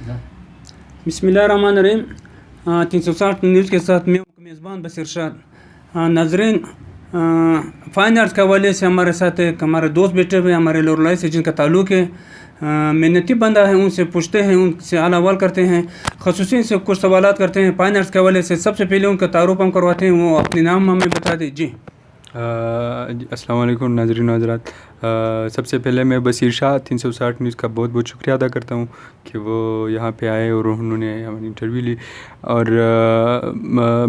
बिस्मिल्लाहिर्रहमानिर्रहीम। 360 न्यूज़ के साथ मैं हूं मेज़बान बशीर शाह। नाजरीन, फ़ाइन आर्ट्स के हवाले से हमारे साथ एक हमारे दोस्त बैठे हुए हमारे लोरलाई से जिनका ताल्लुक़ है। मेहनती बंदा है, उनसे पूछते हैं, उनसे हाल अहवाल करते हैं, ख़ुसूसी से कुछ सवालात करते हैं फ़ाइन आर्ट्स के हवाले से। सबसे पहले उनका तारुफ हम करवाते हैं, वो अपने नाम हमें बता दें। जी अस्सलाम वालेकुम नाज़रीन हज़रात। सबसे पहले मैं बशीर शाह 360 न्यूज़ का बहुत बहुत शुक्रिया अदा करता हूँ कि वो यहाँ पे आए और उन्होंने हमारी इंटरव्यू ली। और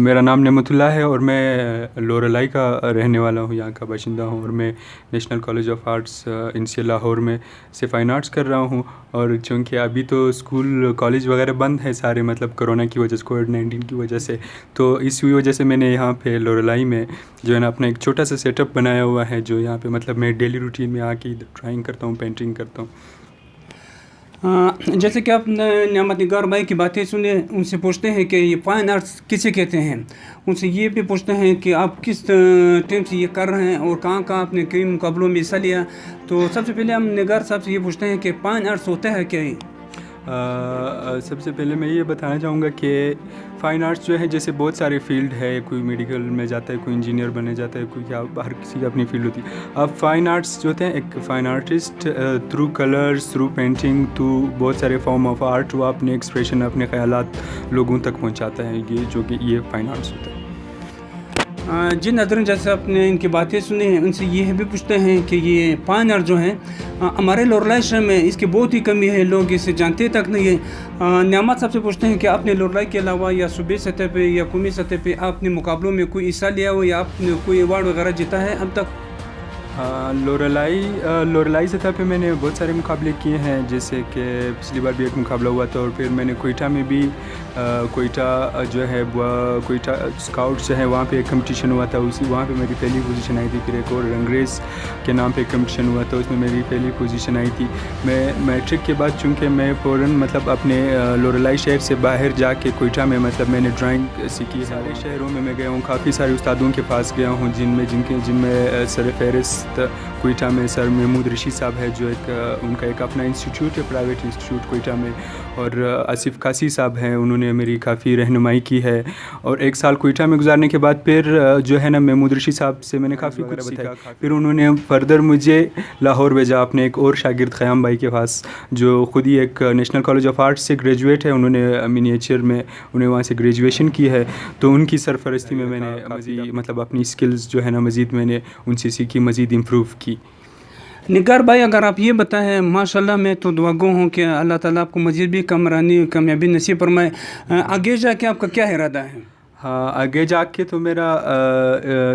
मेरा नाम नेमतुल्लाह है और मैं लोरलाई का रहने वाला हूँ, यहाँ का बाशिंदा हूँ। और मैं नेशनल कॉलेज ऑफ आर्ट्स इनसे लाहौर में से फ़ाइन आर्ट्स कर रहा हूँ। और चूँकि अभी तो स्कूल कॉलेज वगैरह बंद है सारे, मतलब कोरोना की वजह से, कोविड-19 की वजह से, तो इसी वजह से मैंने यहाँ पे लोरलाई में जो है ना अपना एक छोटा सा सेटअप बनाया हुआ है, जो यहाँ पे मतलब मैं डेली रूटीन में आके ड्राइंग करता हूँ, पेंटिंग करता हूँ। जैसे कि आप नियामत निगार भाई की बातें सुने, उनसे पूछते हैं कि ये फ़ाइन आर्ट्स किसे कहते हैं। उनसे ये भी पूछते हैं कि आप किस टाइम से ये कर रहे हैं और कहाँ कहाँ आपने कई मुकाबलों में हिस्सा लिया। तो सबसे पहले हम निगार साहब से ये पूछते हैं कि फ़ाइन आर्ट्स होता है क्या है। सबसे पहले मैं ये बताना चाहूँगा कि फ़ाइन आर्ट्स जो है, जैसे बहुत सारे फील्ड है, कोई मेडिकल में जाता है, कोई इंजीनियर बनने जाता है, कोई क्या, हर किसी की अपनी फील्ड होती है। अब फ़ाइन आर्ट्स जो होते हैं, एक fine artist through colours, through painting, through बहुत सारे फॉर्म ऑफ आर्ट, वो अपने एक्सप्रेशन, अपने ख़यालात लोगों तक पहुँचाता है, ये जो कि ये फ़ाइन आर्ट्स होता है। जी नाज़रीन, जैसे आपने इनकी बातें सुनी हैं, उनसे ये भी पूछते हैं कि ये फ़ाइन आर्ट जो है हमारे लोरलाई शहर में इसकी बहुत ही कमी है, लोग इसे जानते तक नहीं है। नियामत साहब से पूछते हैं कि आपने लोरलाई के अलावा या सूबे सतह पे या कौमी सतह पे आपने मुकाबलों में कोई हिस्सा लिया हो या आपने कोई अवार्ड वगैरह जीता है अब तक। हाँ, लोरलाई सतह पे मैंने बहुत सारे मुकाबले किए हैं, जैसे कि पिछली बार भी एक मुकाबला हुआ था। और फिर मैंने कोयटा में भी कोयटा जो है कोयटा स्काउट जो है वहाँ पे एक कंपटीशन हुआ था, उसी वहाँ पे मेरी पहली पोजीशन आई थी। फिर एक और रंगरेज के नाम पे एक कंपटीशन हुआ था, उसमें मेरी पहली पोजीशन आई थी। मैं मैट्रिक के बाद चूँकि मैं फ़ौरन मतलब अपने लोरलाई शहर से बाहर जाके कोयटा में मतलब मैंने ड्राइंग सीखी। सारे शहरों में मैं गया हूँ, काफ़ी सारे उस्तादों के पास गया हूँ, जिनमें सर फहरिस्त कोयटा में सर महमूद रशीद साहब है, जो उनका एक अपना इंस्टीट्यूट है, प्राइवेट इंस्टीट्यूट कोयटा में। और आसिफ कासी साहब हैं, उन्होंने मेरी काफ़ी रहनुमाई की है। और एक साल कोयटा में गुजारने के बाद फिर जो है ना महमूद रशीद साहब से मैंने काफ़ी कुछ सीखा। फिर उन्होंने फर्दर मुझे लाहौर भेजा अपने एक और शागिर्द ख़याम भाई के पास, जो ख़ुद ही एक नेशनल कॉलेज ऑफ आर्ट्स से ग्रेजुएट है। उन्होंने मिनिएचर में उन्हें वहाँ से ग्रेजुएशन की है, तो उनकी सरफरस्ती में मैंने मज़ीद मतलब अपनी स्किल्स जो है ना मज़ीद मैंने उनसे सीखी, मज़ीद इम्प्रूव की। निगार भाई, अगर आप ये बताएं, माशाल्लाह मैं तो दुआगो हूँ कि अल्लाह ताला आपको मज़ीद भी कामयाबी नसीब फरमाए। आगे जाके आपका क्या इरादा है। हाँ, आगे जाके तो मेरा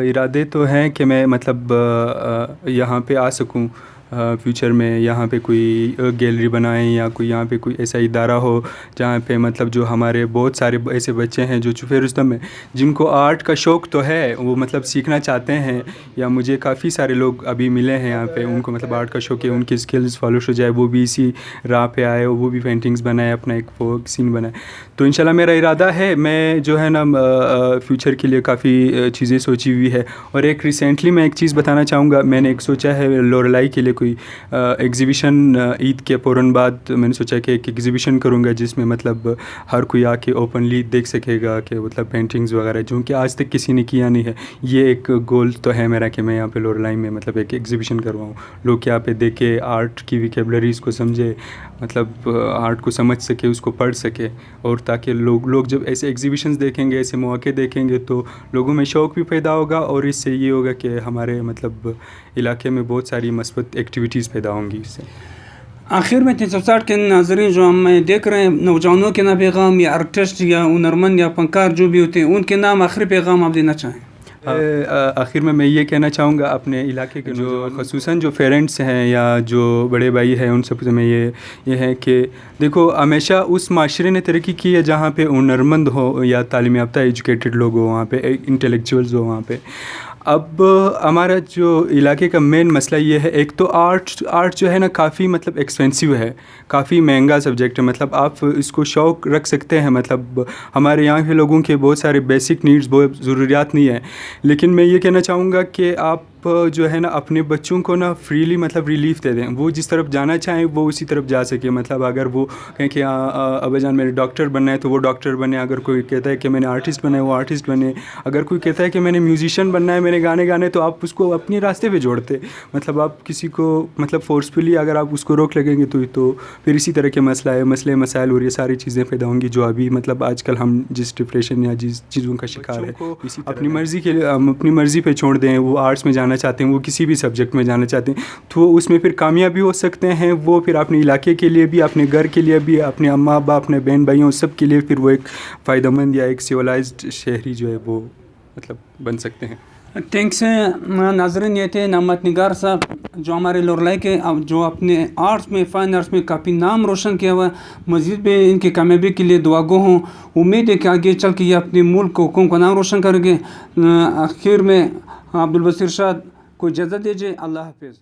इरादे तो हैं कि मैं मतलब यहाँ पे आ सकूँ फ्यूचर में, यहाँ पे कोई गैलरी बनाएं या कोई यहाँ पे कोई ऐसा इदारा हो जहाँ पे मतलब जो हमारे बहुत सारे ऐसे बच्चे हैं जो छुपे रुस्तम हैं, जिनको आर्ट का शौक़ तो है, वो मतलब सीखना चाहते हैं, या मुझे काफ़ी सारे लोग अभी मिले हैं यहाँ पे, उनको मतलब आर्ट का शौक़ है, उनकी स्किल्स फॉलो हो जाए, वो भी इसी राह पे आए, वो भी पेंटिंग्स बनाए, अपना एक फोक सीन बनाए। तो इंशाल्लाह मेरा इरादा है, मैं जो है ना फ्यूचर के लिए काफ़ी चीज़ें सोची हुई है। और एक रिसेंटली मैं एक चीज़ बताना चाहूँगा, मैंने एक सोचा है लोरलाई के लिए कोई एग्ज़िबिशन, ईद के फ़ौरन बाद मैंने सोचा कि एक एग्ज़िबिशन करूँगा, जिसमें मतलब हर कोई आके ओपनली देख सकेगा कि मतलब पेंटिंग्स वगैरह, जो कि आज तक किसी ने किया नहीं है। ये एक गोल तो है मेरा कि मैं यहाँ पे लोरलाई में मतलब एक एग्ज़िबिशन करवाऊँ, लोग यहाँ पे देखे, आर्ट की वोकैबुलरीज़ को समझे, मतलब आर्ट को समझ सके, उसको पढ़ सके। और ताकि लोग जब ऐसे एग्ज़िबिशंस देखेंगे, ऐसे मौके देखेंगे, तो लोगों में शौक़ भी पैदा होगा, और इससे ये होगा कि हमारे मतलब इलाके में बहुत सारी मस्बत एक्टिविटीज़ पैदा होंगी इससे। आखिर में 360 के नाज़रीन जो हम देख रहे हैं, नौजवानों के नाम पैगाम या आर्टिस्ट या हुनरमंद या फनकार जो भी होते हैं, उनके नाम आखिरी पैगाम आप देना चाहें। आखिर में मैं ये कहना चाहूँगा अपने इलाके के जो ख़ुसूसन जो पेरेंट्स हैं या जो बड़े भाई हैं, उन सब से मैं ये है कि देखो, हमेशा उस माशरे ने तरक्की की है जहाँ पे हुनरमंद हो या तालीम याफ्ता एजुकेटेड लोग हो, वहाँ पे इंटेलेक्चुअल्स हो वहाँ पे। अब हमारा जो इलाके का मेन मसला ये है, एक तो आर्ट जो है ना काफ़ी मतलब एक्सपेंसिव है, काफ़ी महंगा सब्जेक्ट है। मतलब आप इसको शौक़ रख सकते हैं, मतलब हमारे यहाँ के लोगों के बहुत सारे बेसिक नीड्स, बहुत ज़रूरियात नहीं है। लेकिन मैं ये कहना चाहूँगा कि आप آپ جو ہے نا اپنے بچوں کو نا فریلی مطلب ریلیف دے دیں, وہ جس طرف جانا چاہیں وہ اسی طرف جا سکے. مطلب اگر وہ کہیں کہ ابا جان میرے ڈاکٹر بننا ہے تو وہ ڈاکٹر بنے, اگر کوئی کہتا ہے کہ میں نے آرٹسٹ بننا ہے وہ آرٹسٹ بنے, اگر کوئی کہتا ہے کہ میں نے میوزیشین بننا ہے, میں نے گانے گانے, تو آپ اس کو اپنے راستے پہ جوڑتے. مطلب آپ کسی کو مطلب فورسفلی اگر آپ اس کو روک لگیں گے تو پھر اسی طرح کے مسئلے مسائل اور یہ ساری چیزیں پیدا ہوں گی جو ابھی مطلب آج کل ہم جس ڈپریشن یا جس چیزوں کا شکار ہے اپنی مرضی کے لیے اپنی مرضی پہ چھوڑ دیں. وہ آرٹس میں جانا چاہتے ہیں, وہ کسی بھی سبجیکٹ میں جانا چاہتے ہیں تو وہ اس میں پھر کامیاب بھی ہو سکتے ہیں. وہ پھر اپنے علاقے کے لیے بھی, اپنے گھر کے لیے بھی, اپنے اماں ابا, اپنے بہن بھائیوں سب کے لیے پھر وہ ایک فائدہ مند یا ایک سیولائزڈ شہری جو ہے وہ مطلب بن سکتے ہیں. تھینکس ناظرین, یہ تھے نعمت نگار صاحب جو ہمارے لورلائی کے جو اپنے آرٹس میں فائن آرٹس میں کافی نام روشن کیا ہوا ہے. مزید بھی ان کی کامیابی کے لیے دعا گو ہوں. امید ہے کہ آگے چل کے یہ اپنے ملک کو قوم کا نام روشن کریں گے. آخر میں عبدالبصیر ارشاد کو اجازت دیجیے. اللہ حافظ.